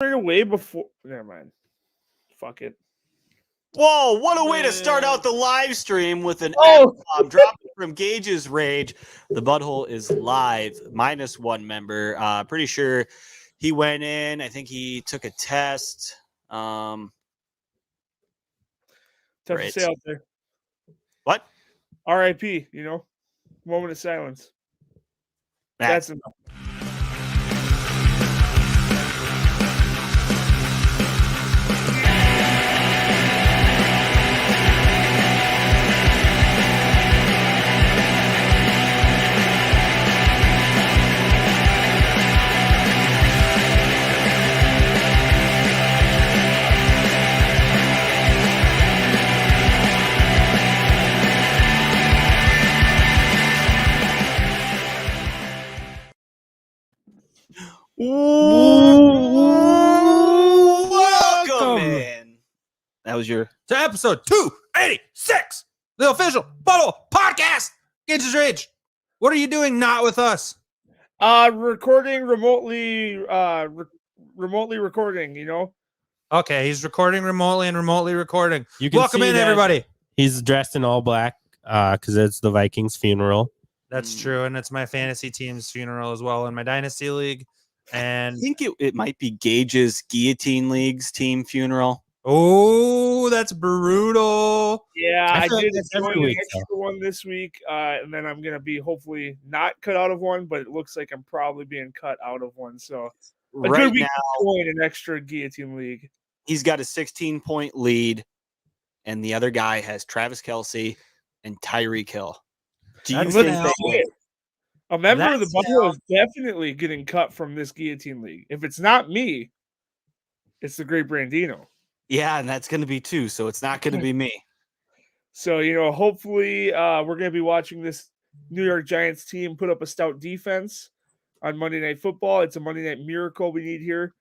away before. Never mind. Fuck it. Whoa, what a way to start out the live stream with an F-bomb dropping from Gage's Rage. The Budhole is live, -1 member. Pretty sure he went in. I think he took a test. Tough to say out there. What? R.I.P., moment of silence. That's enough. Welcome in. That was your to episode 286, the official Budhole podcast. Gage's Rage. What are you doing not with us? Recording remotely. Remotely recording. Okay, he's recording remotely and remotely recording. You can Welcome see in, that everybody. He's dressed in all black because it's the Vikings funeral. That's true, and it's my fantasy team's funeral as well in my dynasty league. And I think it might be Gage's Guillotine League's team funeral. Oh, that's brutal. Yeah, I feel like did that's join every an week, extra one this week, and then I'm gonna be hopefully not cut out of one, but it looks like I'm probably being cut out of one. So a Right good week now, to join an extra guillotine league. he's got a 16-point lead, and the other guy has Travis Kelce and Tyreek Hill. Do you That's think now- they win? A member of the That's Buffalo is definitely getting cut from this guillotine league. If it's not me, it's the great Brandino. Yeah, and that's going to be 2, so it's not going to be me. So, hopefully we're going to be watching this New York Giants team put up a stout defense on Monday Night Football. It's a Monday Night miracle we need here.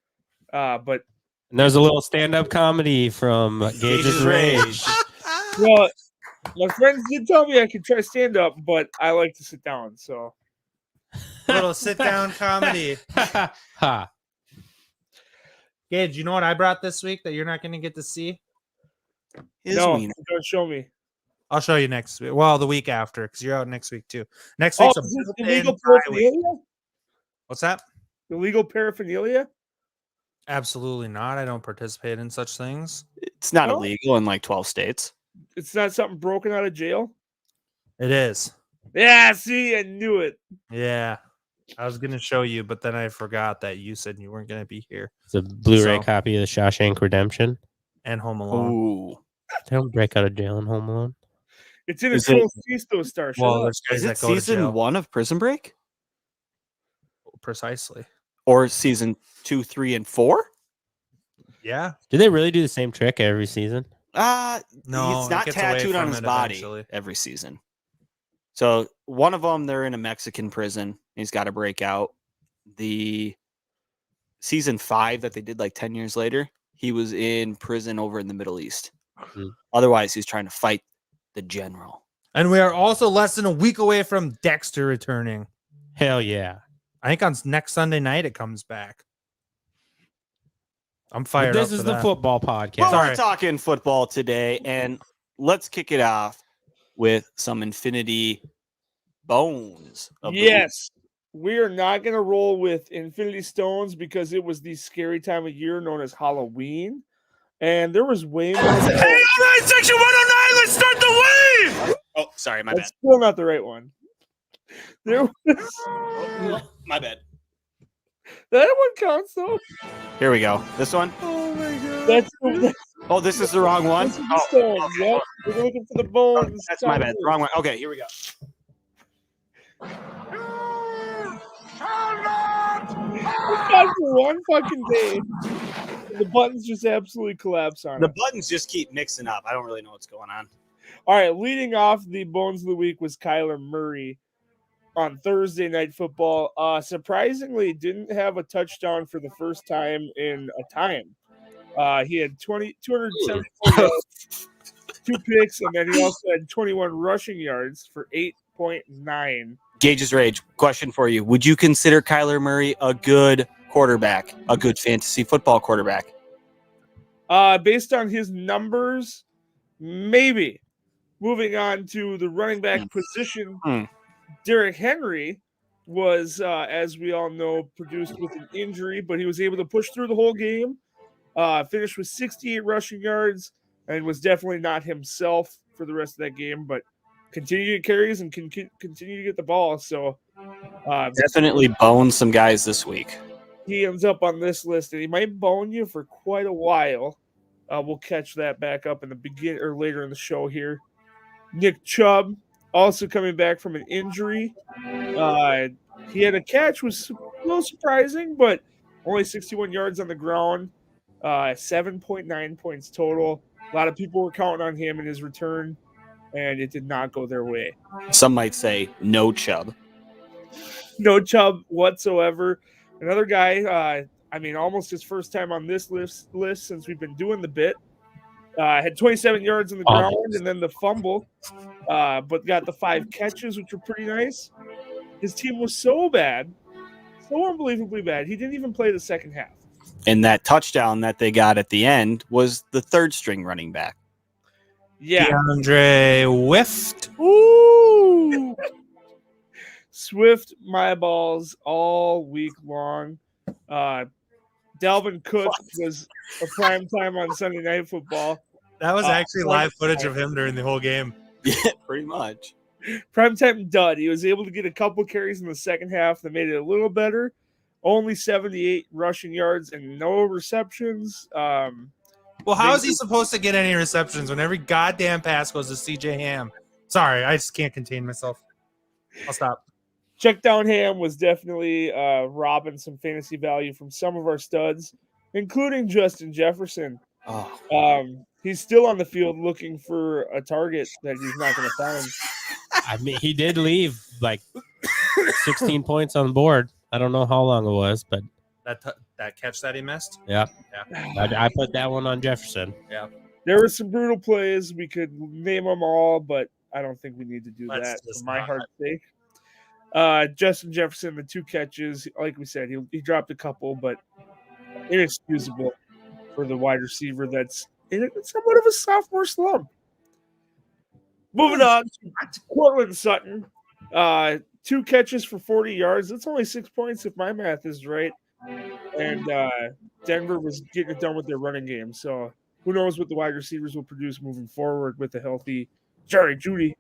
But And there's a little stand-up comedy from Gage's Rage. well, my friends did tell me I could try stand up, but I like to sit down. So Little sit-down comedy. Ha. Gage, you know what I brought this week that you're not going to get to see? His no, wiener. don't show me. I'll show you next week. Well, the week after, because you're out next week too. Next Oh, week's a is this built-in illegal bye week. paraphernalia? What's that? Illegal paraphernalia? Absolutely not. I don't participate in such things. It's not No? illegal in like 12 states. It's not something broken out of jail? It is. Yeah, see, I knew it. Yeah. I was going to show you, but then I forgot that you said you weren't going to be here. It's a Blu-ray So- copy of the Shawshank Redemption. And Home Alone. Ooh. They don't break out of jail in Home Alone. It's in a Is it- Troll Sisto star. Shut Well, up. there's guys Is it that go to season jail. 1 of Prison Break? Precisely. Or season 2, 3, and 4? Yeah. Do they really do the same trick every season? No, It's it not gets away tattooed on from his it body eventually. every season. So one of them, they're in a Mexican prison. He's got to break out. The season 5 that they did like 10 years later, he was in prison over in the Middle East. Mhm. Otherwise, he's trying to fight the general. And we are also less than a week away from Dexter returning. Hell yeah. I think on next Sunday night it comes back. I'm But fired this up is for the that. football Well, podcast. Sorry. we're talking football today, and let's kick it off with some Infinity Bones. Of the week. Yes. We are not going to roll with Infinity Stones because it was the scary time of year known as Halloween. And there was way more. Hey, all right, section 109, let's start the wave. Oh, sorry, my bad. That's still not the right one. There was, My bad. that one counts though. Here we go. This one? Oh my god. That's Oh, this is the wrong one? the Oh, stones. okay. Yep. We're looking for the bones. that's my bad. Wrong one. Okay, here we go. God, for one fucking day, the buttons just absolutely collapse on The it. buttons just keep mixing up. I don't really know what's going on. All right, leading off the bones of the week was Kyler Murray on Thursday Night Football. Surprisingly, didn't have a touchdown for the first time in a time. He had 274 yards, 2 picks, and then he also had 21 rushing yards for 8.9. Gage's Rage, question for you. Would you consider Kyler Murray a good quarterback, a good fantasy football quarterback? Based on his numbers, maybe. Moving on to the running back position, Derrick Henry was, as we all know, produced with an injury, but he was able to push through the whole game, finished with 68 rushing yards, and was definitely not himself for the rest of that game, but continue to get carries and continue to get the ball. So Definitely boned some guys this week. he ends up on this list, and he might bone you for quite a while. We'll catch that back up in the beginning or later in the show here. Nick Chubb also coming back from an injury. He had a catch, was a little surprising, but only 61 yards on the ground, 7.9 points total. A lot of people were counting on him in his return, and it did not go their way. Some might say no Chubb. No Chubb whatsoever. Another guy, almost his first time on this list since we've been doing the bit. Had 27 yards on the ground and then the fumble, but got the 5 catches, which were pretty nice. His team was so bad, so unbelievably bad, he didn't even play the second half. And that touchdown that they got at the end was the third string running back. Yeah. DeAndre Swift. Ooh. Swift my balls all week long. Dalvin Cook was a prime time on Sunday Night Football. That was actually live footage of him during the whole game. Yeah, pretty much. Primetime dud. He was able to get a couple carries in the second half that made it a little better. Only 78 rushing yards and no receptions. Well, how is he supposed to get any receptions when every goddamn pass goes to CJ Ham? Sorry, I just can't contain myself. I'll stop. Check down Ham was definitely robbing some fantasy value from some of our studs, including Justin Jefferson. He's still on the field looking for a target that he's not going to find. I mean, he did leave like 16 points on the board. I don't know how long it was, but that catch that he missed. Yeah. I put that one on Jefferson. Yeah, there were some brutal plays. We could name them all, but I don't think we need to do that for my heart's sake. Justin Jefferson, the 2 catches, like we said, he dropped a couple, but inexcusable for the wide receiver that's in somewhat of a sophomore slump. Moving on to Cortland Sutton. 2 catches for 40 yards. That's only 6 points if my math is right. And Denver was getting it done with their running game. So who knows what the wide receivers will produce moving forward with a healthy Jerry Jeudy.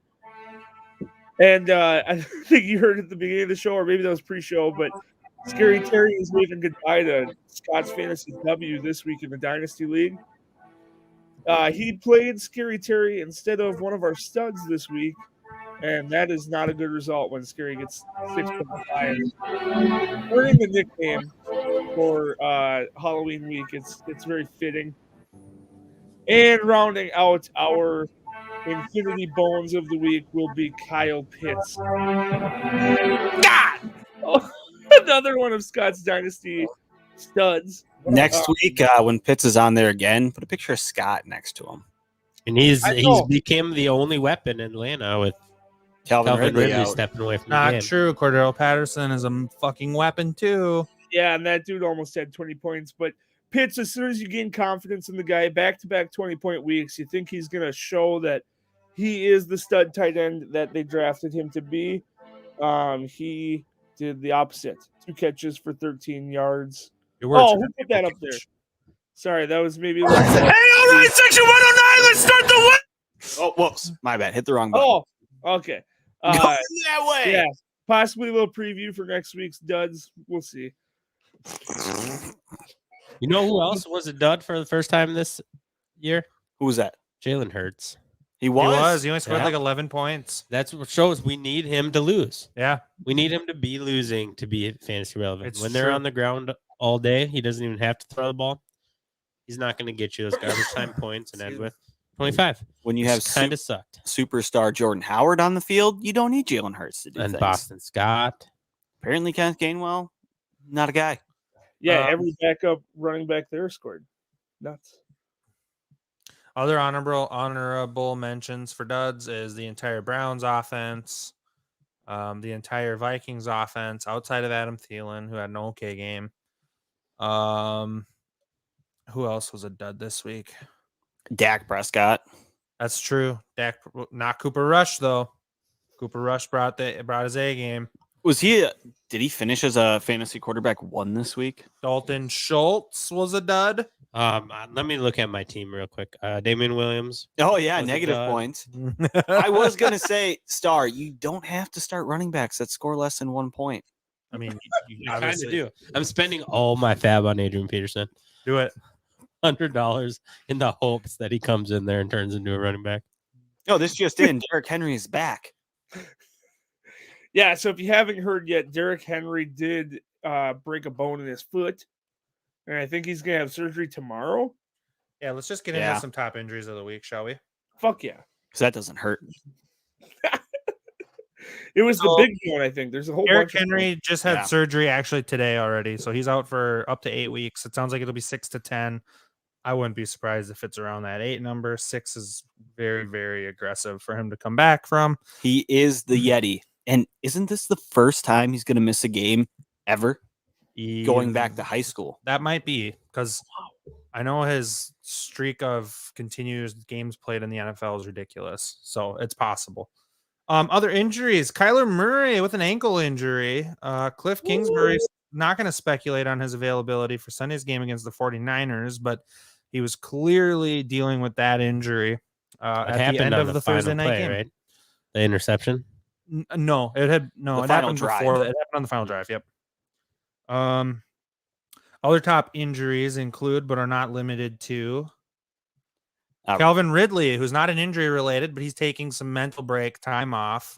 And I think you heard at the beginning of the show, or maybe that was pre-show, but Scary Terry is waving goodbye to Scott's Fantasy W this week in the Dynasty League. He played Scary Terry instead of one of our studs this week, and that is not a good result when Scary gets 6.5. Earning the nickname for Halloween week, it's very fitting. And rounding out our Infinity Bones of the week will be Kyle Pitts. God! Oh, another one of Scott's Dynasty studs. Next week, when Pitts is on there again, put a picture of Scott next to him. And he's became the only weapon in Atlanta with Calvin Ridley stepping away from the game. Not true. Cordero Patterson is a fucking weapon too. Yeah, and that dude almost had 20 points. But Pitts, as soon as you gain confidence in the guy, back-to-back 20-point weeks, you think he's going to show that he is the stud tight end that they drafted him to be. He did the opposite. 2 catches for 13 yards. Who put that up there? Sorry, that was maybe. Hey, all right, Section 109, let's start the way. Oh, whoops, my bad. Hit the wrong button. Oh, okay. Go that way. Yeah, possibly a little preview for next week's duds. We'll see. You know who else was a dud for the first time this year? Who was that? Jalen Hurts. He was. He only scored like 11 points. That's what shows we need him to lose. Yeah. We need him to be losing to be fantasy relevant. When they're on the ground all day, he doesn't even have to throw the ball. He's not going to get you those garbage time points and end with 25. When you have kind of sucked. Superstar Jordan Howard on the field, you don't need Jalen Hurts to do and things. Boston Scott. Apparently, Kenneth Gainwell, not a guy. Yeah, every backup running back there scored. Nuts. Other honorable mentions for duds is the entire Browns offense, the entire Vikings offense outside of Adam Thielen, who had an okay game. Who else was a dud this week? Dak Prescott. That's true. Dak, not Cooper Rush though. Cooper Rush brought his A game. Did he finish as a fantasy quarterback 1 this week? Dalton Schultz was a dud. Let me look at my team real quick. Damian Williams. Oh yeah, Was a negative dud. points. I was gonna say, Star, you don't have to start running backs that score less than 1 point. I mean, you I kind of obviously do. I'm spending all my fab on Adrian Peterson. do it. $100 in the hopes that he comes in there and turns into a running back. No, this just in. Derrick Henry is back. Yeah, so if you haven't heard yet, Derrick Henry did break a bone in his foot, and I think he's gonna have surgery tomorrow. Yeah, let's just get Yeah. into some top injuries of the week, shall we? Fuck yeah. Because that doesn't hurt. It was the So, big one, I think. There's a whole Derrick bunch of Henry just had Yeah. surgery actually today already, so he's out for up to 8 weeks. It sounds like it'll be 6 to 10. I wouldn't be surprised if it's around that 8 number. 6 is very, very aggressive for him to come back from. He is the Yeti. And isn't this the first time he's going to miss a game ever going back to high school? That might be because I know his streak of continuous games played in the NFL is ridiculous, so it's possible. Other injuries: Kyler Murray with an ankle injury. Cliff Kingsbury's not going to speculate on his availability for Sunday's game against the 49ers, but he was clearly dealing with that injury at the end of the Thursday night game. Right? The interception. No, it had no. The It final happened drive. before. It happened on the final drive. Yep. Other top injuries include, but are not limited to, Calvin Ridley, who's not an injury related, but he's taking some mental break time off.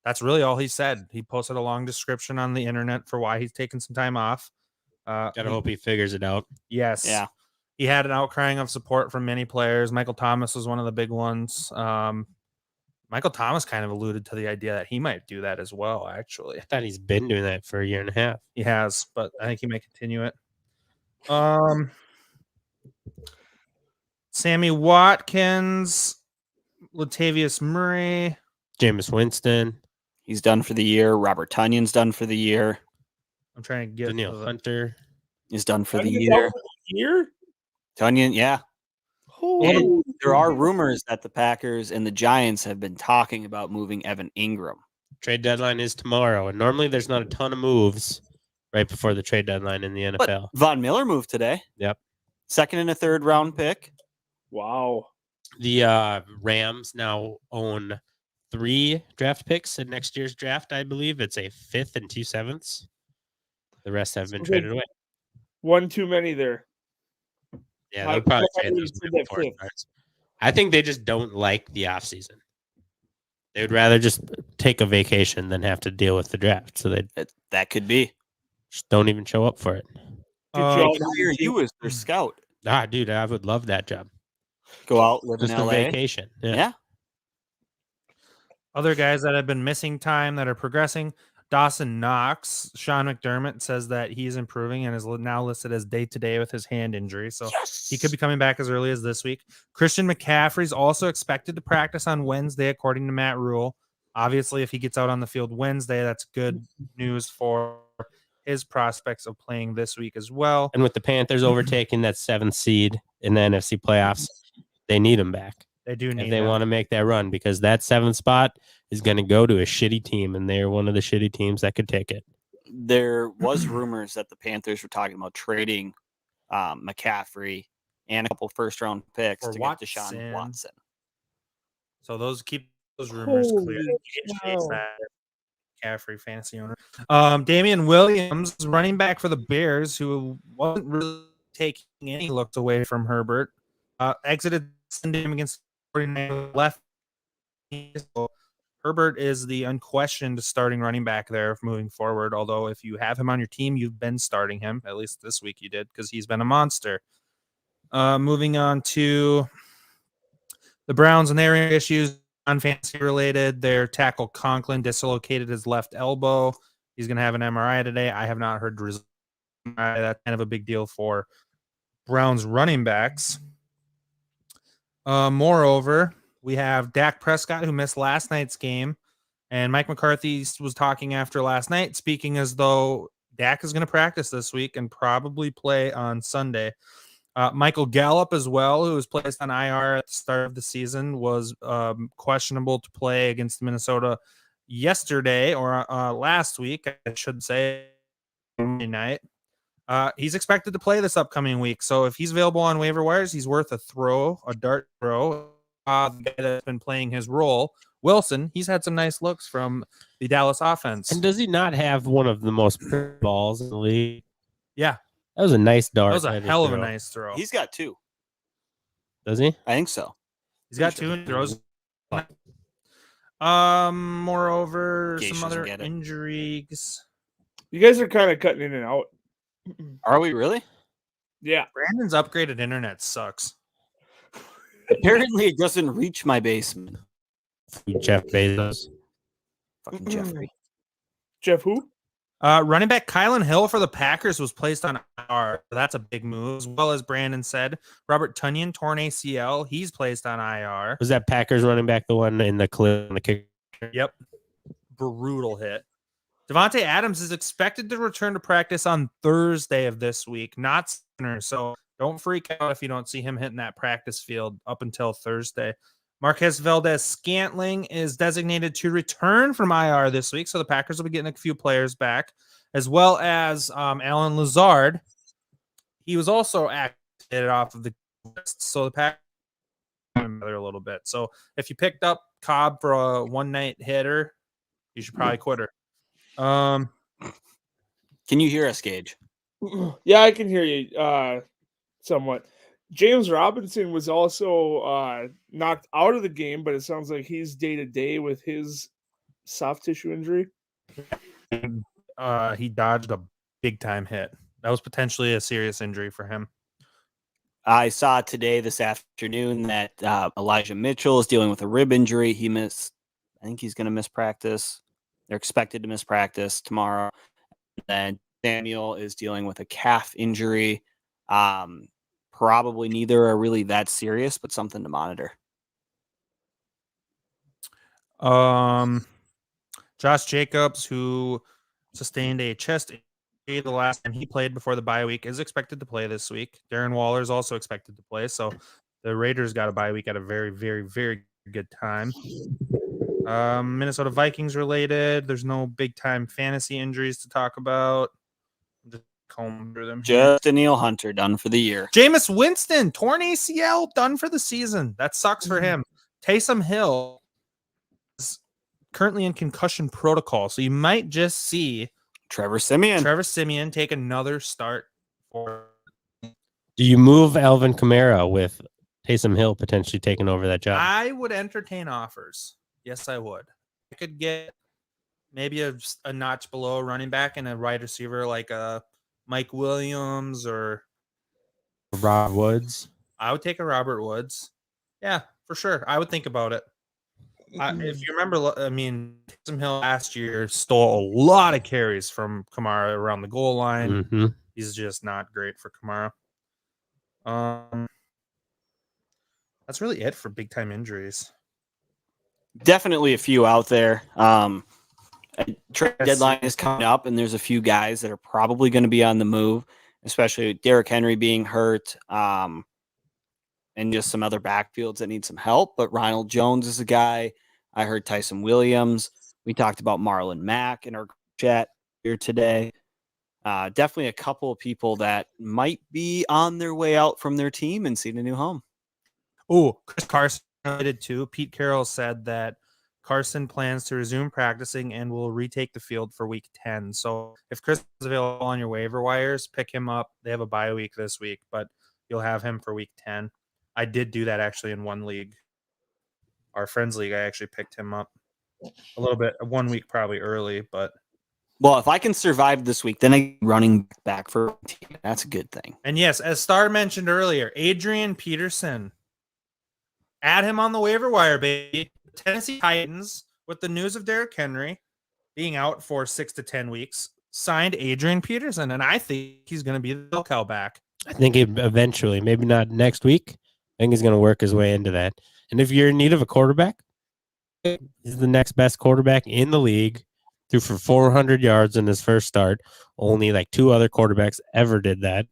That's really all he said. He posted a long description on the internet for why he's taking some time off. Gotta hope he figures it out. Yes. Yeah. He had an outcrying of support from many players. Michael Thomas was one of the big ones. Michael Thomas kind of alluded to the idea that he might do that as well, actually. I thought he's been doing that for a year and a half. He has, but I think he may continue it. Sammy Watkins, Latavius Murray, Jameis Winston, He's done for the year. Robert Tunyon's done for the year. I'm trying to get Danielle Hunter. Is done for the Tunyon out year. for the year? Tunyon, yeah. Holy There are rumors that the Packers and the Giants have been talking about moving Evan Ingram. Trade deadline is tomorrow, and normally there's not a ton of moves right before the trade deadline in the NFL. But Von Miller moved today. Yep. Second and a third round pick. wow. The Rams now own 3 draft picks in next year's draft, I believe. It's a 5th and 2 7ths. The rest have been Okay. traded away. One too many there. Yeah, I- they'll probably I trade thought those you said away that before it fifth. starts. I think they just don't like the offseason. They would rather just take a vacation than have to deal with the draft. So they That could be. just don't even show up for it. Good job. They could hire you as their scout. Ah, dude, I would love that job. Go out, live Just in a LA. vacation. Yeah. other guys that have been missing time that are progressing. Dawson Knox, Sean McDermott says that he's improving and is now listed as day-to-day with his hand injury. So he could be coming back as early as this week. Christian McCaffrey's also expected to practice on Wednesday, according to Matt Rule. Obviously, if he gets out on the field Wednesday, that's good news for his prospects of playing this week as well. And with the Panthers overtaking that 7th seed in the NFC playoffs, they need him back They do need if they him. want to make that run, because that 7th spot is going to go to a shitty team, and they're one of the shitty teams that could take it. There was rumors that the Panthers were talking about trading McCaffrey and a couple first round picks For to get Deshaun Watson. So those keep those rumors clear. Holy cow. McCaffrey fantasy owner. Damian Williams, running back for the Bears, who wasn't really taking any looks away from Herbert, exited Sunday against 49 left. So Herbert is the unquestioned starting running back there moving forward. Although if you have him on your team, you've been starting him. At least this week you did, because he's been a monster. Moving on to the Browns and their issues, non-fantasy related. Their tackle Conklin dislocated his left elbow. He's going to have an MRI today. I have not heard the result. That's kind of a big deal for Browns running backs. Moreover, we have Dak Prescott, who missed last night's game, and Mike McCarthy was talking after last night, speaking as though Dak is going to practice this week and probably play on Sunday. Michael Gallup as well, who was placed on IR at the start of the season, was questionable to play against Minnesota yesterday or last week, I should say, Monday night. He's expected to play this upcoming week. So if he's available on waiver wires, he's worth a dart throw. The guy that's been playing his role, Wilson, he's had some nice looks from the Dallas offense. And does he not have one of the most pretty balls in the league? Yeah. That was a nice dart. That was a hell of a nice throw. He's got 2. Does he? I think so. He's got 2 and throws. Moreover, Gage some doesn't other get it. injuries. You guys are kind of cutting in and out. Are we really? Yeah. Brandon's upgraded internet sucks. Apparently, it doesn't reach my basement. Jeff Bezos. Fucking Jeffrey. Jeff who? Running back Kylan Hill for the Packers was placed on IR. That's a big move. As well as Brandon said, Robert Tonyan torn ACL. He's placed on IR. Was that Packers running back the one in the clip on the kick? Yep. Brutal hit. Devontae Adams is expected to return to practice on Thursday of this week, not sooner. So don't freak out if you don't see him hitting that practice field up until Thursday. Marquez Valdez-Scantling is designated to return from IR this week, so the Packers will be getting a few players back, as well as Alan Lazard. He was also activated off of the list, so the Packers together a little bit. So if you picked up Cobb for a one-night hitter, you should probably quit her. Can you hear us, Gage? Yeah, I can hear you somewhat. James Robinson was also knocked out of the game, but it sounds like he's day-to-day with his soft tissue injury. He dodged a big-time hit. That was potentially a serious injury for him. I saw today, this afternoon, that Elijah Mitchell is dealing with a rib injury. I think he's going to miss practice. They're expected to miss practice tomorrow. And Samuel is dealing with a calf injury. Probably neither are really that serious, but something to monitor. Josh Jacobs, who sustained a chest injury the last time he played before the bye week, is expected to play this week. Darren Waller is also expected to play, so the Raiders got a bye week at a very, very, very good time. Minnesota Vikings related. There's no big time fantasy injuries to talk about. Just comb through them. Just Daniil Hunter done for the year. Jameis Winston, torn ACL, done for the season. That sucks for him. Taysom Hill is currently in concussion protocol, so you might just see Trevor Siemian take another start. Do you move Alvin Kamara with Taysom Hill potentially taking over that job? I would entertain offers. Yes, I would. I could get maybe a notch below a running back and a wide receiver like a Mike Williams or Rob Woods. I would take a Robert Woods. Yeah, for sure. I would think about it. If you remember, Taysom Hill last year stole a lot of carries from Kamara around the goal line. Mm-hmm. He's just not great for Kamara. That's really it for big time injuries. Definitely a few out there. Trade deadline is coming up, and there's a few guys that are probably going to be on the move, especially Derrick Henry being hurt, and just some other backfields that need some help. But Ronald Jones is a guy. I heard Tyson Williams. We talked about Marlon Mack in our chat here today. Definitely a couple of people that might be on their way out from their team and seeing a new home. Oh, Chris Carson did too. Pete Carroll said that Carson plans to resume practicing and will retake the field for week 10. So if Chris is available on your waiver wires, pick him up. They have a bye week this week, but you'll have him for week 10. I did do that actually in one league. Our friends league, I actually picked him up a little bit, 1 week probably early, but. Well, if I can survive this week, then I'm running back for a team. That's a good thing. And yes, as Star mentioned earlier, Adrian Peterson. Add him on the waiver wire, baby. Tennessee Titans, with the news of Derrick Henry being out for 6 to 10 weeks, signed Adrian Peterson, and I think he's going to be the bell cow back. I think eventually, maybe not next week. I think he's going to work his way into that. And if you're in need of a quarterback, he's the next best quarterback in the league threw for 400 yards in his first start. Only like 2 other quarterbacks ever did that.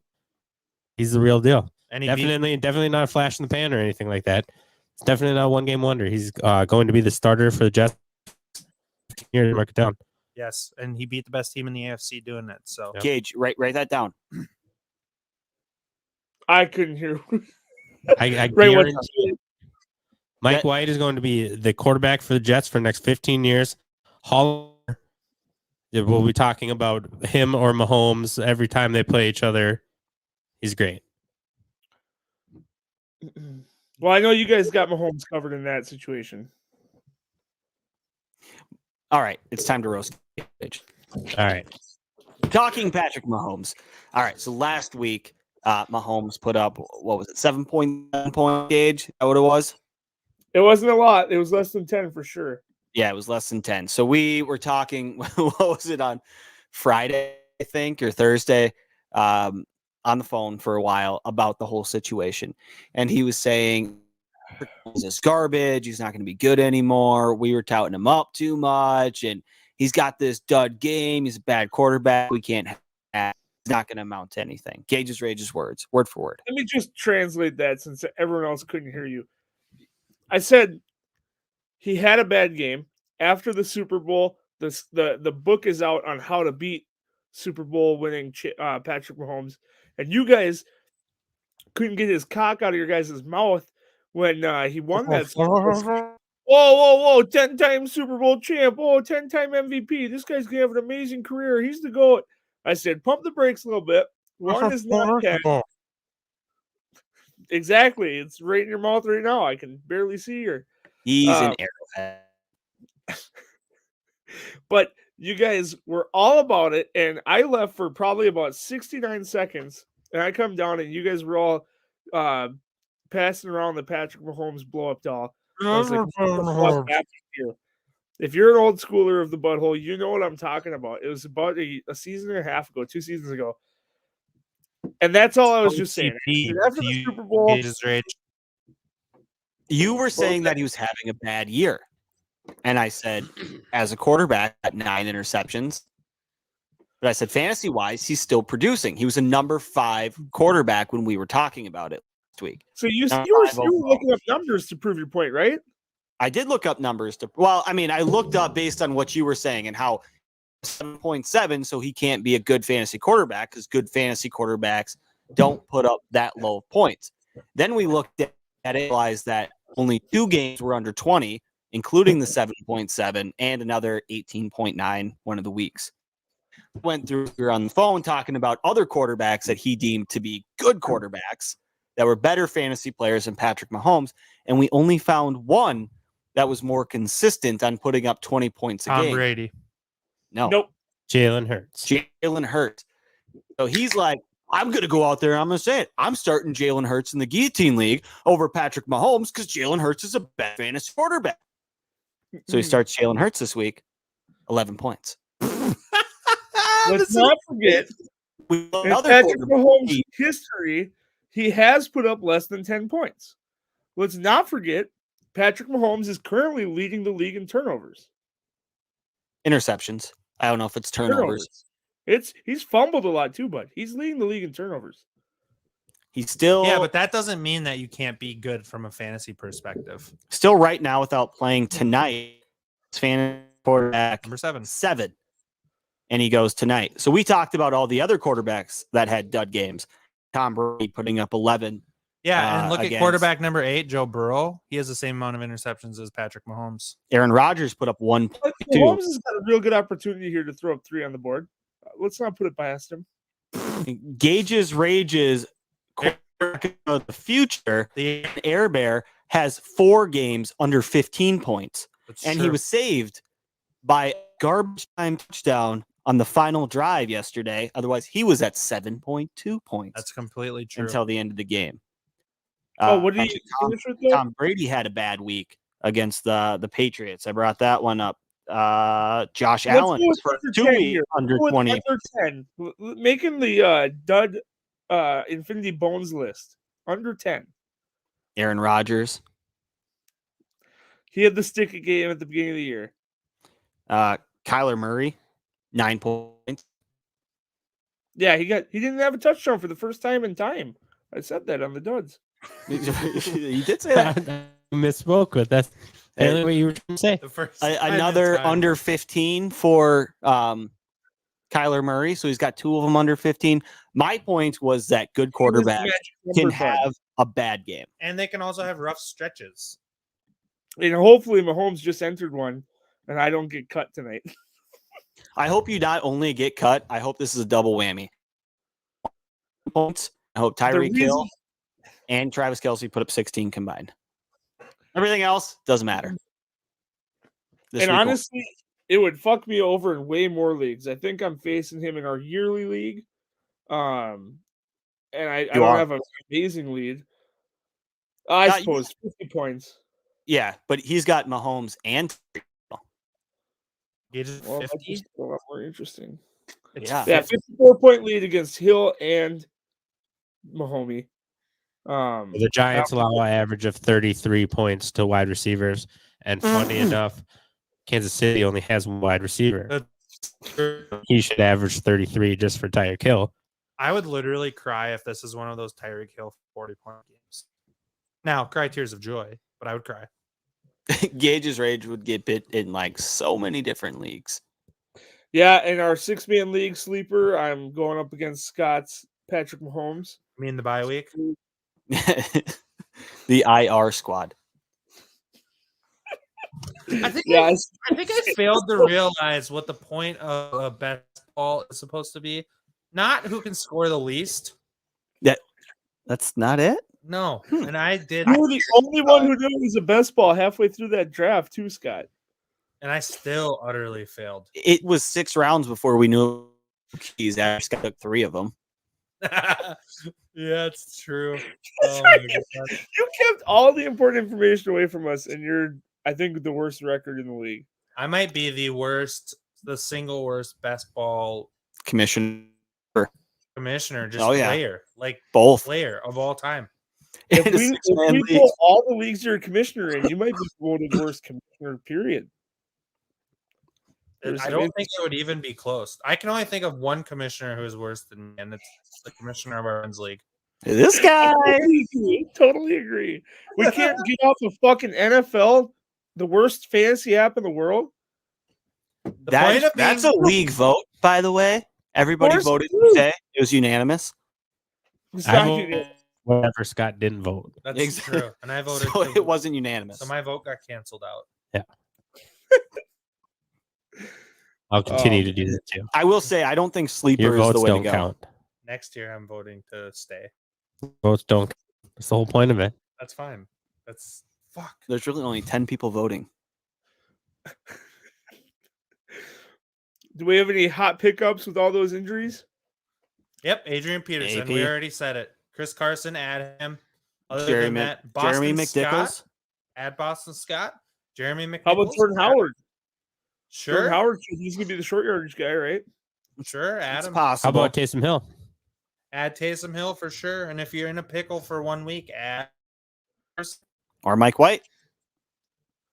He's the real deal. And he Definitely not a flash in the pan or anything like that. It's definitely not a one-game wonder. He's going to be the starter for the Jets here to mark it down. Yes, and he beat the best team in the AFC doing it. So Gage, write that down. I couldn't hear. I Right, what- guarantee you, Mike White is going to be the quarterback for the Jets for the next 15 years. We'll be talking about him or Mahomes every time they play each other. He's great. Well, I know you guys got Mahomes covered in that situation. All right, it's time to roast Gage. All right. Talking Patrick Mahomes. All right, so last week, Mahomes put up, what was it, 7.7 point Gage? Is that what it was? It wasn't a lot. It was less than 10 for sure. Yeah, it was less than 10. So we were talking, what was it, on Friday, I think, or Thursday, on the phone for a while about the whole situation. And he was saying, this garbage. He's not going to be good anymore. We were touting him up too much. And he's got this dud game. He's a bad quarterback. We can't have. He's not going to amount to anything. Gage's Rage's words, word for word. Let me just translate that since everyone else couldn't hear you. I said he had a bad game. After the Super Bowl, the book is out on how to beat Super Bowl winning Patrick Mahomes. And you guys couldn't get his cock out of your guys' mouth when he won that Super Bowl. Whoa, 10-time Super Bowl champ. 10-time MVP. This guy's going to have an amazing career. He's the GOAT. I said, pump the brakes a little bit. One is not 10. Exactly. It's right in your mouth right now. I can barely see her. He's an arrowhead. But you guys were all about it, and I left for probably about 69 seconds, and I come down, and you guys were all passing around the Patrick Mahomes blow-up doll. I was like, what the fuck happened here? If you're an old schooler of the Budhole, you know what I'm talking about. It was about a season and a half ago, 2 seasons ago. And that's all I was just saying. After the Super Bowl, you were saying that he was having a bad year. And I said, as a quarterback, at 9 interceptions. But I said, fantasy-wise, he's still producing. He was a number 5 quarterback when we were talking about it last week. So you were looking up numbers to prove your point, right? I did look up numbers I looked up based on what you were saying and how 7.7, so he can't be a good fantasy quarterback because good fantasy quarterbacks don't put up that low of points. Then we looked at it, realized that only 2 games were under 20, including the 7.7 and another 18.9 one of the weeks. Went through here on the phone talking about other quarterbacks that he deemed to be good quarterbacks that were better fantasy players than Patrick Mahomes, and we only found one that was more consistent on putting up 20 points a game. Tom Brady. No. Nope. Jalen Hurts. So he's like, I'm going to go out there and I'm going to say it. I'm starting Jalen Hurts in the Guillotine League over Patrick Mahomes because Jalen Hurts is a bad fantasy quarterback. So he starts Jalen Hurts this week, 11 points. Let's not forget, in Patrick Mahomes' history, he has put up less than 10 points. Let's not forget, Patrick Mahomes is currently leading the league in turnovers. Interceptions. I don't know if it's turnovers. He's fumbled a lot too, but he's leading the league in turnovers. He's still... Yeah, but that doesn't mean that you can't be good from a fantasy perspective. Still right now without playing tonight, it's fantasy quarterback number 7. And he goes tonight. So we talked about all the other quarterbacks that had dud games. Tom Brady putting up 11. Yeah, and look at quarterback number 8, Joe Burrow. He has the same amount of interceptions as Patrick Mahomes. Aaron Rodgers put up 1.2. Mahomes has got a real good opportunity here to throw up 3 on the board. Let's not put it past him. Gage's Rage's quarterback of the future, the Air Bear, has 4 games under 15 points. He was saved by a garbage time touchdown on the final drive yesterday. Otherwise, he was at 7.2 points. That's completely true. Until the end of the game. What did he finish with that? Tom Brady had a bad week against the Patriots. I brought that one up. Josh Allen was for 2 weeks under 20. Under 10. Making the dud Infinity Bones list. Under 10. Aaron Rodgers. He had the sticky game at the beginning of the year. Kyler Murray, 9 points. Yeah, he didn't have a touchdown for the first time in time. I said that on the duds. You did say that. I misspoke, but that's apparently what you were trying to say. The first time in Another time. under 15 for Kyler Murray. So he's got 2 of them under 15. My point was that good quarterbacks can have a bad game. And they can also have rough stretches. And hopefully Mahomes just entered one, and I don't get cut tonight. I hope you not only get cut, I hope this is a double whammy. Points. I hope Tyreek Hill and Travis Kelce put up 16 combined. Everything else doesn't matter. And honestly, it would fuck me over in way more leagues. I think I'm facing him in our yearly league. And I don't have an amazing lead. I suppose 50 points. Yeah, but he's got Mahomes and Gauge is Well, 50. that's just a lot more interesting. yeah. Yeah, 54-point lead against Hill and Mahomes. The Giants allow an average of 33 points to wide receivers, and funny enough, Kansas City only has one wide receiver. He should average 33 just for Tyreek Hill. I would literally cry if this is one of those Tyreek Hill 40-point games. Now, cry tears of joy, but I would cry. Gage's rage would get bit in like so many different leagues. Yeah, in our 6-man league sleeper, I'm going up against Scott's Patrick Mahomes. Me in the bye week. The IR squad. I think Yes. I think I failed to realize what the point of a best ball is supposed to be. Not who can score the least. That's not it? No. And I did. You were the only one who knew it was a best ball halfway through that draft, too, Scott. And I still utterly failed. It was 6 rounds before we knew he's actually got 3 of them. Yeah, it's true. Oh my God. You kept all the important information away from us, and you're, I think, the worst record in the league. I might be the single worst best ball Commissioner. just player, like Both. player of all time. If In a we 6-man league. pull all the leagues you're a commissioner in, you might be voted worst commissioner, period. I don't think it would even be close. I can only think of one commissioner who is worse than me, and it's the commissioner of our friends league. This guy. Totally agree. We can't get off of fucking NFL, the worst fantasy app in the world. That's a league vote, by the way. Everybody course voted it is. today. It was unanimous. Whatever Scott didn't vote. That's Exactly. true. And I voted. So too. it wasn't unanimous. So my vote got canceled out. I'll continue to do that too. I will say, I don't think sleeper Your is the votes way to don't go. count. Next year, I'm voting to stay. Votes don't count. That's the whole point of it. That's fine. That's fuck. There's really only 10 people voting. Do we have any hot pickups with all those injuries? Yep, Adrian Peterson. AP. We already said it. Chris Carson, add him. Other Jeremy than that, Boston Jeremy Scott, McDickles. add Boston Scott. Jeremy McDickles. How about Jordan Howard? Sure. Jordan Howard, he's going to be the short yardage guy, right? Sure, add It's him. How possible. about Taysom Hill? Add Taysom Hill for sure. And if you're in a pickle for 1 week, add. Or Mike White.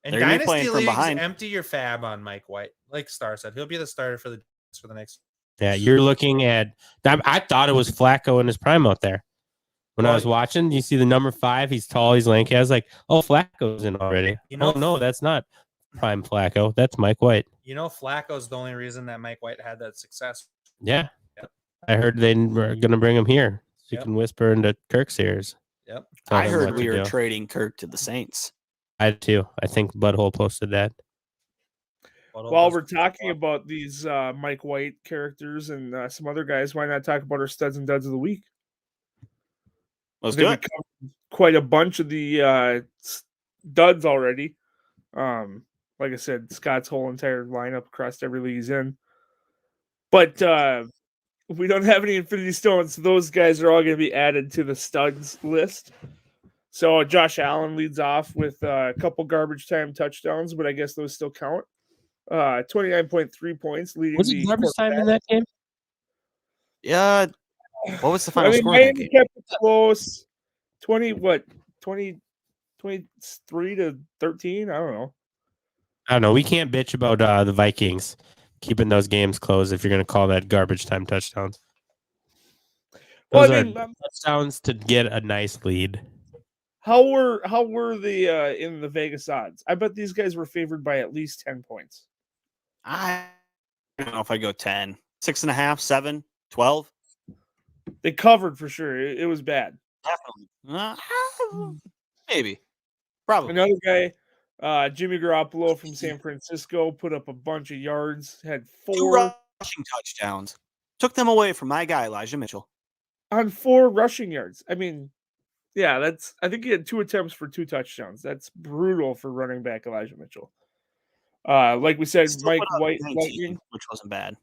And They're gonna be playing Dynasty from Leagues, behind. empty your fab on Mike White. Like Star said, he'll be the starter for the next. Yeah, you're looking at. I thought it was Flacco in his prime out there. When I was watching, you see the number 5. He's tall. He's lanky. I was like, "Oh, Flacco's in already." Oh no, that's not prime Flacco. That's Mike White. You know, Flacco's the only reason that Mike White had that success. Yeah, Yep. I heard they were going to bring him here. So you Yep. can whisper into Kirk's ears. Yep. Tell I him heard what we to were do. trading Kirk to the Saints. I did too. I think Budhole posted that. While we're talking about these Mike White characters and some other guys, why not talk about our studs and duds of the week? Let's I think do we it. covered quite a bunch of the duds already. Like I said, Scott's whole entire lineup across every league he's in. But we don't have any Infinity Stones, so those guys are all going to be added to the studs list. So Josh Allen leads off with a couple garbage time touchdowns, but I guess those still count. 29.3 points leading Was the it garbage time in that game? Yeah. What was the I final mean, score? Of that Miami game? kept it close. 23 to 13. I don't know. I don't know. We can't bitch about the Vikings keeping those games close if you're going to call that garbage time touchdowns. Well, Those I are mean, touchdowns to get a nice lead. how were the in the Vegas odds? I bet these guys were favored by at least 10 points. I don't know if I go 10, 6.5, 7, 12. They covered for sure. It was bad. Definitely. Maybe. Probably. Another guy, Jimmy Garoppolo from San Francisco, put up a bunch of yards, had 2 4 rushing touchdowns. Took them away from my guy, Elijah Mitchell. on 4 rushing yards. I mean, yeah, I think he had 2 attempts for 2 touchdowns. That's brutal for running back Elijah Mitchell. Like we said, Still Mike put up White, 19, which wasn't bad.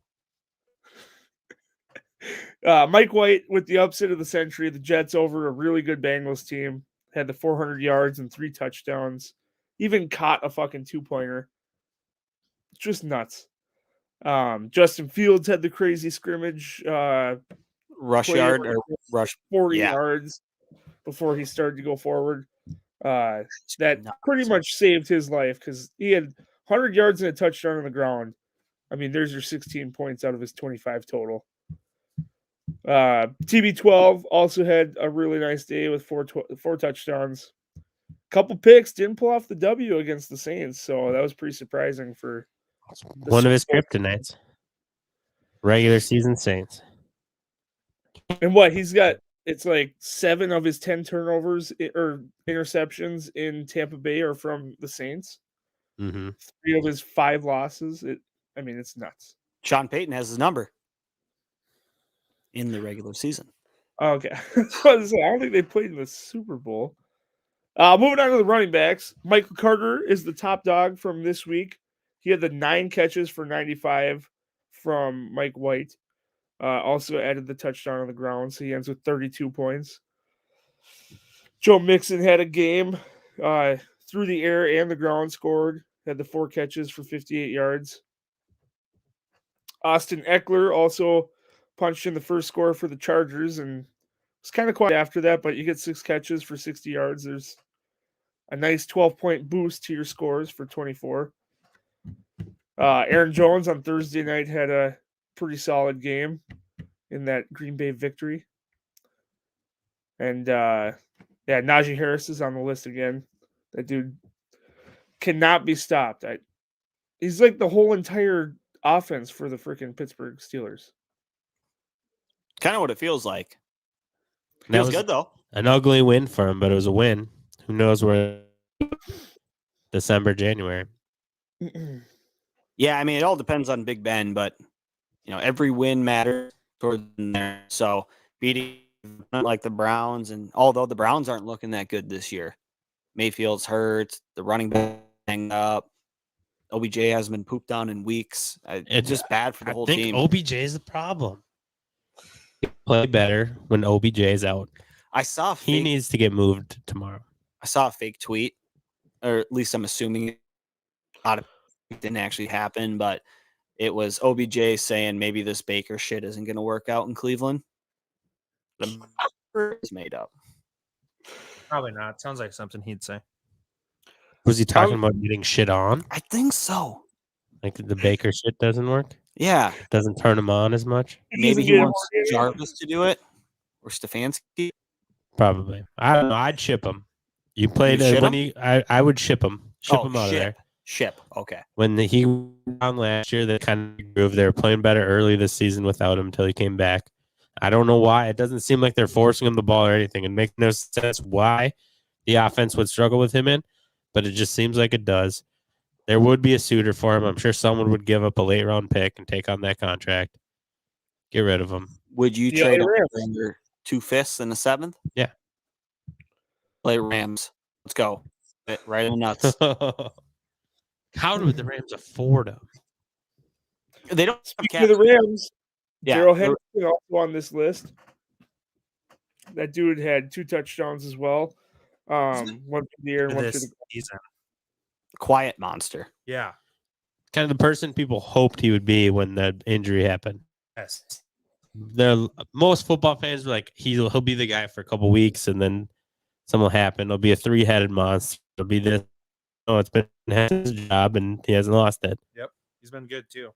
Mike White with the upset of the century. The Jets over a really good Bengals team. Had the 400 yards and 3 touchdowns. Even caught a fucking 2-pointer. Just nuts. Justin Fields had the crazy scrimmage. Rush yard or rush 40 yards before he started to go forward. That pretty much saved his life because he had 100 yards and a touchdown on the ground. I mean, there's your 16 points out of his 25 total. TB12 also had a really nice day with 4 touchdowns. Couple picks, didn't pull off the W against the Saints, so that was pretty surprising for one of his kryptonites. Regular season Saints. And what he's got, it's like 7 of his 10 turnovers or interceptions in Tampa Bay are from the Saints. Mm-hmm. 3 of his 5 losses. It's nuts. Sean Payton has his number in the regular season. Okay. I don't think they played in the Super Bowl. Moving on to the running backs. Michael Carter is the top dog from this week. He had the 9 catches for 95 from Mike White. Also added the touchdown on the ground, so he ends with 32 points. Joe Mixon had a game through the air and the ground, scored. Had the 4 catches for 58 yards. Austin Eckler also punched in the first score for the Chargers and was kind of quiet after that, but you get 6 catches for 60 yards. There's a nice 12-point boost to your scores for 24. Aaron Jones on Thursday night had a pretty solid game in that Green Bay victory. And Najee Harris is on the list again. That dude cannot be stopped. He's like the whole entire offense for the freaking Pittsburgh Steelers. Kind of what it feels like. Feels good though. An ugly win for him, but it was a win. Who knows where December, January. Yeah, I mean, it all depends on Big Ben, but every win matters toward there. So beating like the Browns, and although the Browns aren't looking that good this year, Mayfield's hurt, the running back hanged up, OBJ hasn't been pooped on in weeks. It's just bad for the whole team. OBJ is the problem. Play better when OBJ is out. He needs to get moved tomorrow. I saw a fake tweet, or at least I'm assuming it didn't actually happen, but it was OBJ saying maybe this Baker shit isn't going to work out in Cleveland. It's made up. Probably not. Sounds like something he'd say. Was he talking about getting shit on? I think so. Like the Baker shit doesn't work? Yeah. Doesn't turn him on as much? Maybe he wants Jarvis to do it, or Stefanski. Probably. I don't know. I'd ship him. You played I would ship him. Ship him out of there. Ship. Okay. When he went down last year, they kind of groove. They were playing better early this season without him until he came back. I don't know why. It doesn't seem like they're forcing him the ball or anything. It makes no sense why the offense would struggle with him in, but it just seems like it does. There would be a suitor for him. I'm sure someone would give up a late round pick and take on that contract. Get rid of him. Would you trade him for your 2 5ths and a 7th? Yeah. Play Rams. Let's go. Right in the nuts. How do the Rams afford him? They don't. Speaking of the Rams, yeah, Darrell Henderson also on this list. That dude had 2 touchdowns as well. One for the air and one for the season. Quiet monster. Yeah. Kind of the person people hoped he would be when the injury happened. Yes. Most football fans were like, he'll be the guy for a couple weeks, and then something will happen. It'll be a 3-headed monster. It'll be this. Oh, it's been his job, and he hasn't lost it. Yep. He's been good, too.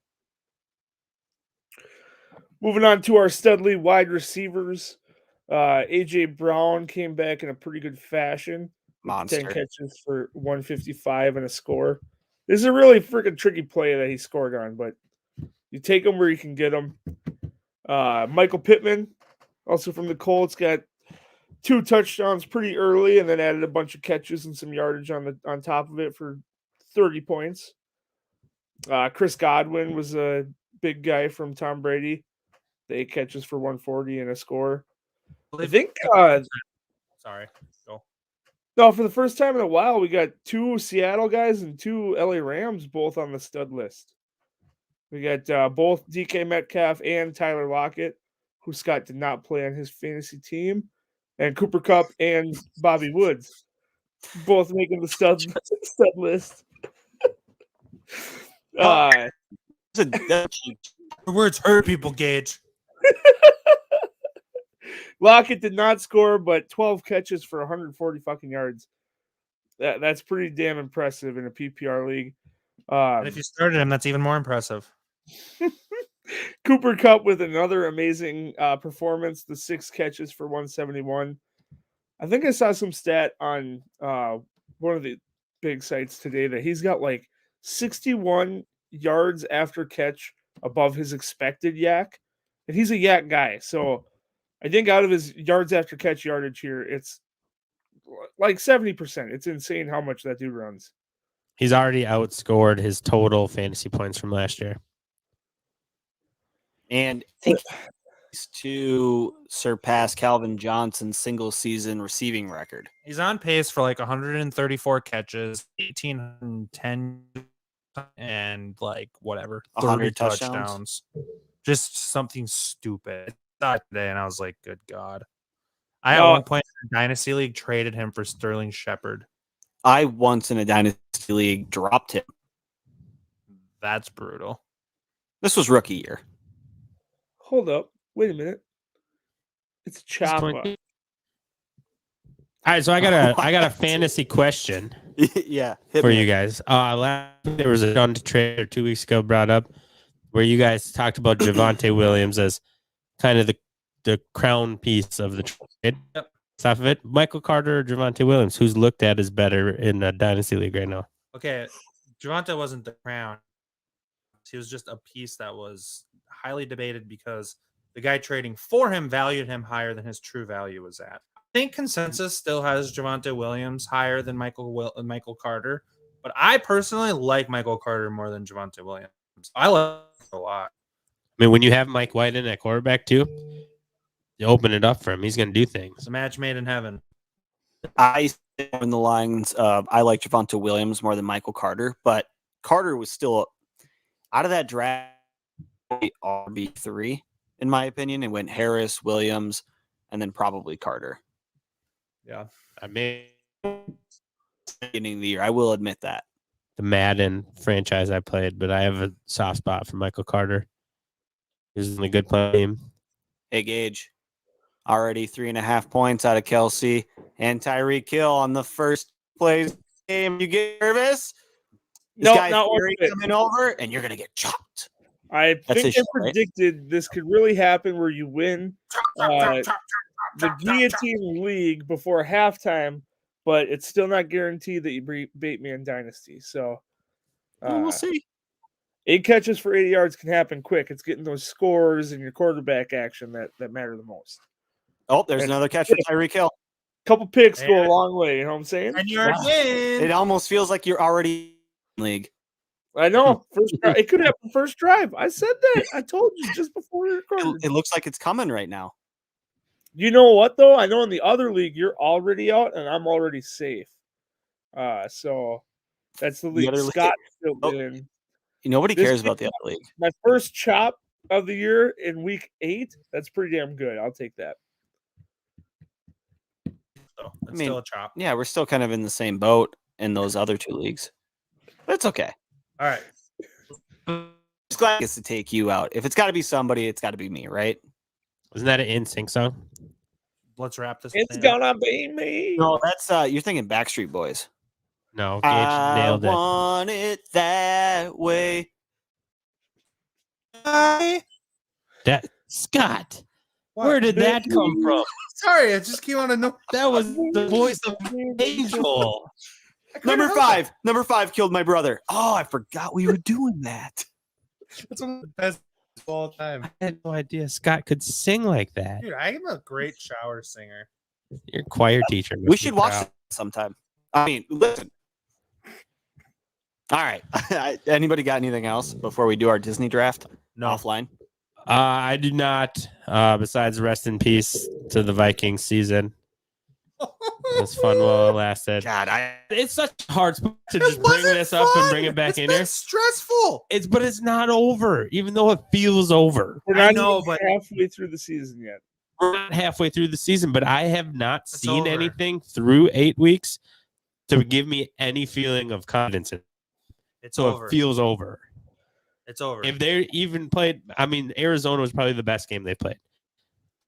Moving on to our Studley wide receivers. AJ Brown came back in a pretty good fashion. Monster. 10 catches for 155 and a score. This is a really freaking tricky play that he scored on, but you take him where you can get him. Michael Pittman, also from the Colts, got 2 touchdowns pretty early and then added a bunch of catches and some yardage on top of it for 30 points. Chris Godwin was a big guy from Tom Brady. 8 catches for 140 and a score. I think sorry. Go. No, for the first time in a while, we got 2 Seattle guys and 2 LA Rams both on the stud list. We got both DK Metcalf and Tyler Lockett, who Scott did not play on his fantasy team, and Cooper Kupp and Bobby Woods, both making the stud list. The words hurt people, Gage. Lockett did not score, but 12 catches for 140 fucking yards. That's pretty damn impressive in a PPR league. And if you started him, that's even more impressive. Cooper Kupp with another amazing performance, the 6 catches for 171. I think I saw some stat on one of the big sites today that he's got like 61 yards after catch above his expected yak. And he's a yak guy. So I think out of his yards after catch yardage here, it's like 70%. It's insane how much that dude runs. He's already outscored his total fantasy points from last year. And I think he's to surpass Calvin Johnson's single season receiving record. He's on pace for like 134 catches, 1,810 and like whatever, 30 touchdowns. Just something stupid. I saw it today and I was like, good God. I at one point in a Dynasty League traded him for Sterling Shepard. I once in a Dynasty League dropped him. That's brutal. This was rookie year. Hold up. Wait a minute. It's Choppa. All right, so I got a fantasy question. Yeah, for you guys. There was a Done to Trade 2 weeks ago brought up where you guys talked about Javonte Williams as kind of the crown piece of the trade. Yep. Off of it, Michael Carter or Javonte Williams, who's looked at as better in a Dynasty League right now? Okay, Javonte wasn't the crown. He was just a piece that was highly debated because the guy trading for him valued him higher than his true value was at. I think consensus still has Javonte Williams higher than Michael Carter, but I personally like Michael Carter more than Javonte Williams. I like it a lot. I mean, when you have Mike White in at quarterback too, you open it up for him. He's going to do things. It's a match made in heaven. I in the lines of I like Javonte Williams more than Michael Carter, but Carter was still out of that draft RB3 in my opinion. It went Harris, Williams, and then probably Carter. Yeah, I mean, beginning of the year, I will admit that. The Madden franchise I played, but I have a soft spot for Michael Carter. He's in a good team. Hey Gage, already 3.5 points out of Kelsey and Tyreek Hill on the first play game. You get nervous? This guy's coming over, and you're gonna get chopped. I think I predicted this could really happen where you win the guillotine league before halftime, but it's still not guaranteed that you beat me in Dynasty. So we'll see. 8 catches for 80 yards can happen quick. It's getting those scores and your quarterback action that matter the most. Oh, there's another catch for Tyreek Hill. Couple picks go a long way. You know what I'm saying? And you're in. It almost feels like you're already in the league. I know. It could happen first drive. I said that. I told you just before we recorded. It looks like it's coming right now. You know what, though? I know in the other league, you're already out, and I'm already safe. So that's the league Scott filled in. Nobody cares about the other league. My first chop of the year in week 8. That's pretty damn good. I'll take that. So it's still a chop. Yeah, we're still kind of in the same boat in those other 2 leagues. But it's okay. All right. Just glad it gets to take you out. If it's got to be somebody, it's got to be me, right? Wasn't that an NSYNC song? Let's wrap this. It's gonna be me. No, that's you're thinking Backstreet Boys. No, Gage nailed it. I want it that way. Scott, What? where did that come from? Sorry, I just came on a no. That was the voice of Angel. Number 5. Number 5 killed my brother. Oh, I forgot we were doing that. That's one of the best of all time. I had no idea Scott could sing like that. Dude, I am a great shower singer. Your choir teacher. We should watch it sometime. I mean, listen. All right. Anybody got anything else before we do our Disney draft? No. Offline. I do not. Besides, rest in peace to the Vikings season. It was fun while it lasted. God, It's such a hard spot to just bring this up and bring it back in here. Stressful. But it's not over, even though it feels over. We're I not know, even but halfway through the season yet. We're not halfway through the season, but I have not seen over. anything through 8 weeks to give me any feeling of confidence in it. it's So over. it feels over. It's over. If they even played, I mean, Arizona was probably the best game they played.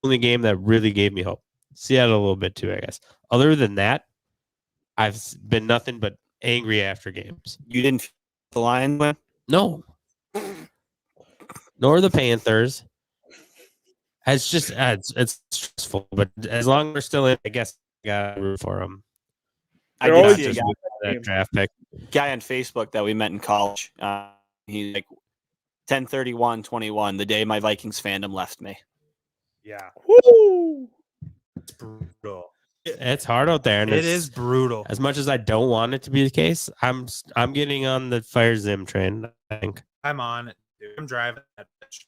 Only game that really gave me hope. Seattle a little bit too, I guess. Other than that, I've been nothing but angry after games. you didn't feel the Lions win? No. Nor the Panthers. It's just it's stressful, but as long as we're still in, I guess I got to root for them. I They're did always see a just That draft pick. guy on Facebook that we met in college. He's like 10/31/21, the day my Vikings fandom left me. yeah, Woo! it's brutal. It's hard out there, and It it's, is brutal. as much as I don't want it to be the case. I'm getting on the Fire Zim train. I think I'm on it, dude. I'm driving that bitch.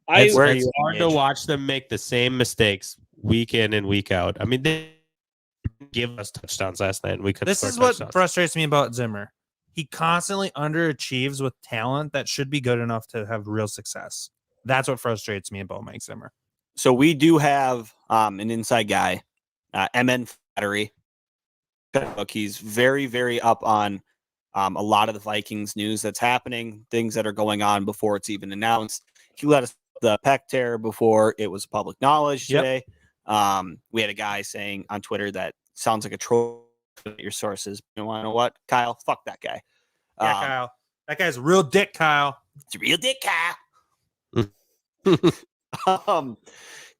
it's, Where are it's you, hard to Gage? watch them make the same mistakes week in and week out. I mean, they give us touchdowns last night, and we could. This is what frustrates me about Zimmer. He constantly underachieves with talent that should be good enough to have real success. That's what frustrates me about Mike Zimmer. So we do have an inside guy, MN Flattery. He's very, very up on a lot of the Vikings news that's happening, things that are going on before it's even announced. He let us the pec tear before it was public knowledge today. We had a guy saying on Twitter that sounds like a troll. Your sources. You want to know what, Kyle? Fuck that guy. Yeah, Kyle. That guy's a real dick, Kyle. It's a real dick, Kyle.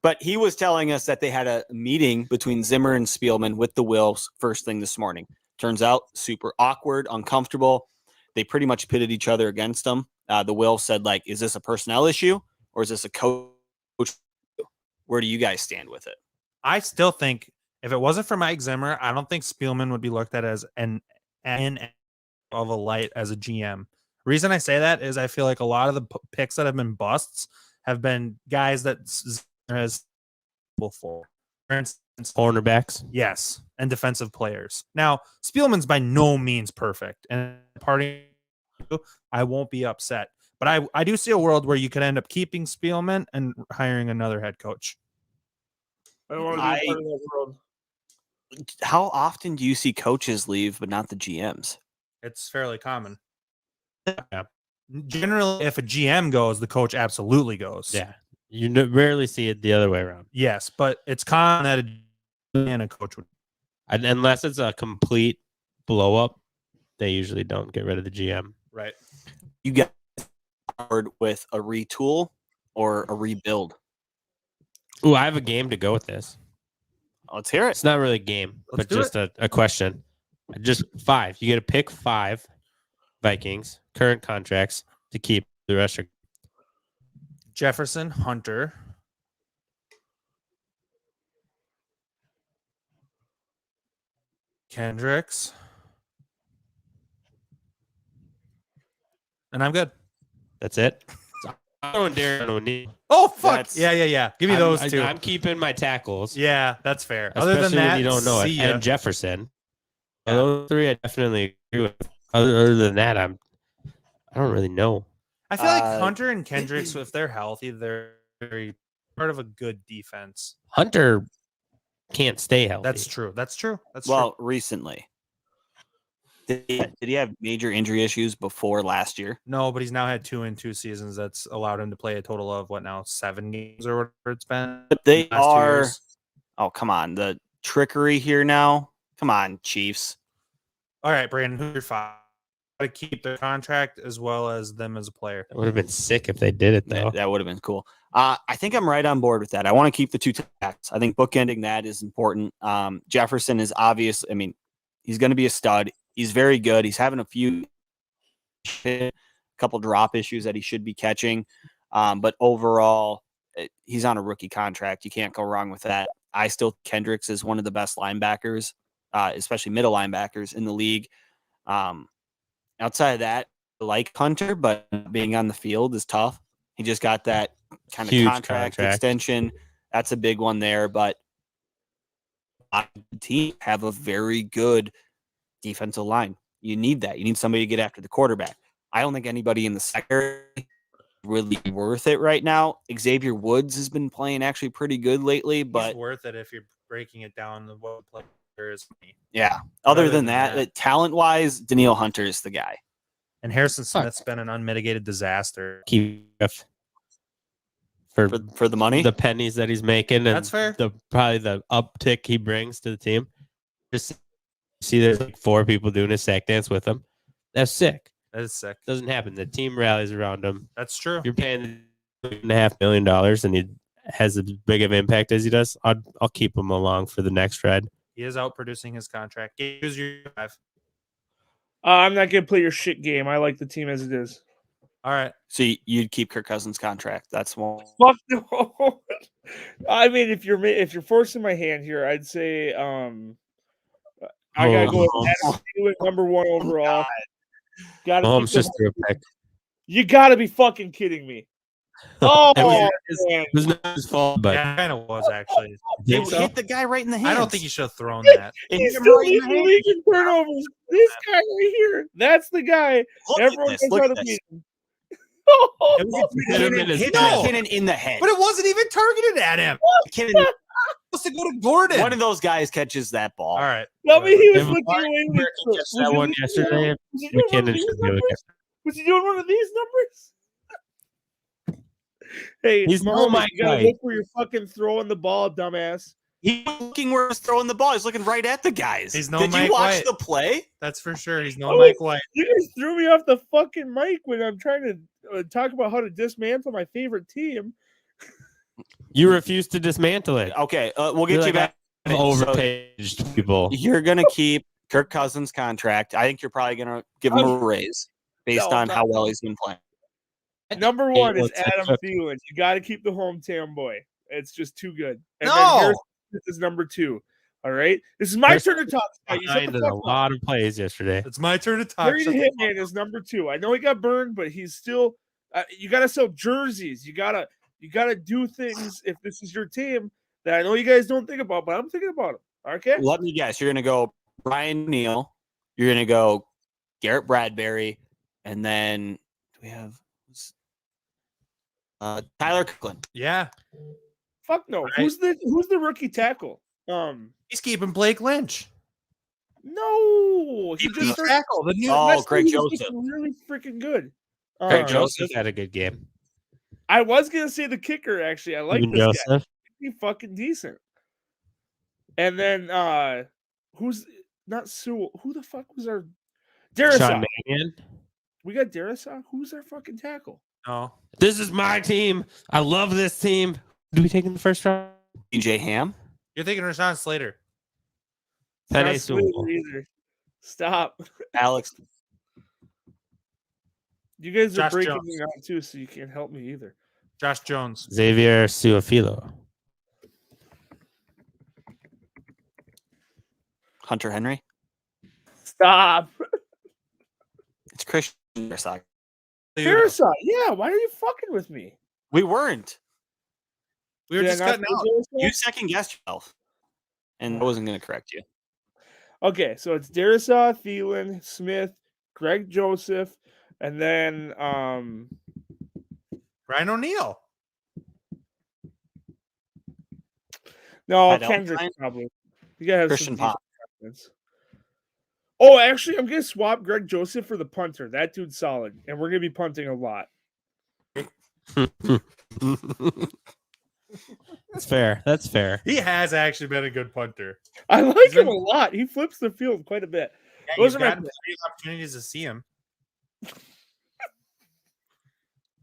But he was telling us that they had a meeting between Zimmer and Spielman with the Wills first thing this morning. Turns out super awkward, uncomfortable. They pretty much pitted each other against them. The Will said, like, is this a personnel issue or is this a coach? Where do you guys stand with it? I still think if it wasn't for Mike Zimmer, I don't think Spielman would be looked at as an of a light as a GM. Reason I say that is I feel like a lot of the picks that have been busts have been guys that Zimmer has before. For instance, cornerbacks. yes, and defensive players. Now, Spielman's by no means perfect, and party, I won't be upset. But I do see a world where you could end up keeping Spielman and hiring another head coach. I don't want to be a part of that world. How often do you see coaches leave, but not the GMs? It's fairly common. Yeah. Generally, if a GM goes, the coach absolutely goes. Yeah, you rarely see it the other way around. Yes, but it's common that a GM and a coach would. Unless it's a complete blow up, they usually don't get rid of the GM. Right. You get bored with a retool or a rebuild? Ooh, I have a game to go with this. Let's hear it. It's not really a game, Let's but do just a question. Just 5. You get to pick 5 Vikings current contracts to keep the rest of. Jefferson, Hunter, Kendricks, and I'm good. That's it. I'm throwing Darren O'Neill. Oh fuck! That's- Yeah. Give me those two. I'm keeping my tackles. Yeah, that's fair. Especially Other than that, when you don't know it. see ya. And Jefferson. Yeah. Those 3 I definitely agree with. Other than that, I don't really know. I feel like Hunter and Kendricks, if they're healthy, they're very part of a good defense. Hunter can't stay healthy. That's true. Well, recently. Did he have major injury issues before last year? No, but he's now had 2 in 2 seasons. That's allowed him to play a total of 7 games or whatever it's been. But they last 2 are. years. Oh, come on. The trickery here now. Come on, Chiefs. All right, Brandon, who's your 5? to keep their contract as well as them as a player. It would have been sick if they did it though. That would have been cool. I think I'm right on board with that. I want to keep the 2 tackles. I think bookending that is important. Jefferson is obvious. I mean, he's going to be a stud. He's very good. He's having a couple drop issues that he should be catching. But overall, he's on a rookie contract. You can't go wrong with that. I still think Kendricks is one of the best linebackers, especially middle linebackers in the league. Outside of that, I like Hunter, but being on the field is tough. He just got that kind of contract extension. That's a big one there. But the team have a very good defensive line. You need that. You need somebody to get after the quarterback. I don't think anybody in the secondary is really worth it right now. Xavier Woods has been playing actually pretty good lately, but He's worth it if you're breaking it down to what player is. yeah. Other than that, talent-wise, Danielle Hunter is the guy. And Harrison Smith's been an unmitigated disaster. Keep For the money? the pennies that he's making, and That's fair. Probably the uptick he brings to the team. Just see, there's like 4 people doing a sack dance with him. That's sick. That is sick. Doesn't happen. The team rallies around him. That's true. You're paying $2.5 million, and he has as big of impact as he does. I'll keep him along for the next ride. He is outproducing his contract. Who's your 5? I'm not gonna play your shit game. I like the team as it is. All right. So you'd keep Kirk Cousins' contract. That's one. Fuck no. I mean, if you're forcing my hand here, I'd say I gotta go with Adam Thielen, number 1 overall. Gotta Mahomes just threw a pick. You gotta be fucking kidding me. Oh, It was not his fault, but Yeah, it kind of was actually. It hit the guy right in the hand. I don't think you should have thrown that. he's still leading the league in turnovers. This guy right here. That's the guy. Everyone knows how to beat him. hit him in his Hit head. McKinnon in the head. But it wasn't even targeted at him. McKinnon, Supposed to go to Gordon. one of those guys catches that ball. All right. Tell me he was If looking Mark away. American catch that one yesterday, McKinnon should be able to catch it. Was he doing one of these numbers? Hey, He's Mahomes, no Mike you gotta White. look where you're fucking throwing the ball, dumbass. He was looking where he was throwing the ball. He's looking right at the guys. He's no Did Mike you watch White. the play? That's for sure. He's no Oh, Mike White. You guys threw me off the fucking mic when I'm trying to talk about how to dismantle my favorite team. You refuse to dismantle it. Okay, we'll get You're you like, back. Overpaged people. You're going to keep Kirk Cousins' contract. I think you're probably going to give him a raise based No, on no. how well he's been playing. Number 1 is Let's say Adam Cook. Thielen. You got to keep the hometown boy. It's just too good. And No! then Harrison Smith is number 2. All right, this is my turn to talk. Scott. You shut Behind the in a fuck up. lot of plays yesterday. It's my turn to talk. Harry the Shut the Hitman is number 2. I know he got burned, but he's still. You got to sell jerseys. You gotta do things if this is your team that I know you guys don't think about, but I'm thinking about them. Okay. Let me guess. You're going to go Brian Neal. You're going to go Garrett Bradbury. And then do we have Tyler Coughlin? Yeah. Fuck no. Right. Who's the rookie tackle? He's keeping Blake Lynch. No. He Keeping just the started- tackle. The new Oh, Greg he was Joseph. looking really freaking good. Greg Joseph had a good game. I was gonna say the kicker. Actually, I like Even this guy. Joseph. He's fucking decent. And then who's not Sewell? Who the fuck was our Sean Darrisaw? Mannion. We got Darrisaw. Who's our fucking tackle? No. This is my team. I love this team. Do we take in the first round? DJ Ham. You're thinking Rashawn Slater. It's not Penny Slater Sewell. either. Stop. Alex. You guys are Josh breaking Jones. me out too, so you can't help me either. Josh Jones. Xavier Suafilo. Hunter Henry. Stop. It's Christian Darrisaw. Darrisaw. Yeah, why are you fucking with me? We weren't. We were Did I just not cutting say out. Darrisaw? You second guessed yourself. And I wasn't going to correct you. Okay, so it's Darrisaw, Thielen, Smith, Greg Joseph, and then Ryan O'Neal. no, Pat Kendrick Elflein? probably. You gotta have Christian some Pop. defense. Oh, actually, I'm gonna swap Greg Joseph for the punter. That dude's solid, and we're gonna be punting a lot. That's fair. That's fair. He has actually been a good punter. I like him a lot. He flips the field quite a bit. Yeah, Those you've are my gotten plenty of opportunities to see him.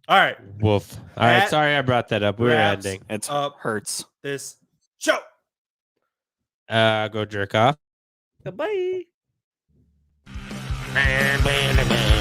All right. Wolf. All right. That Sorry I brought that up. We were wraps ending. It's up hurts. this show. Go jerk off. Bye. Man.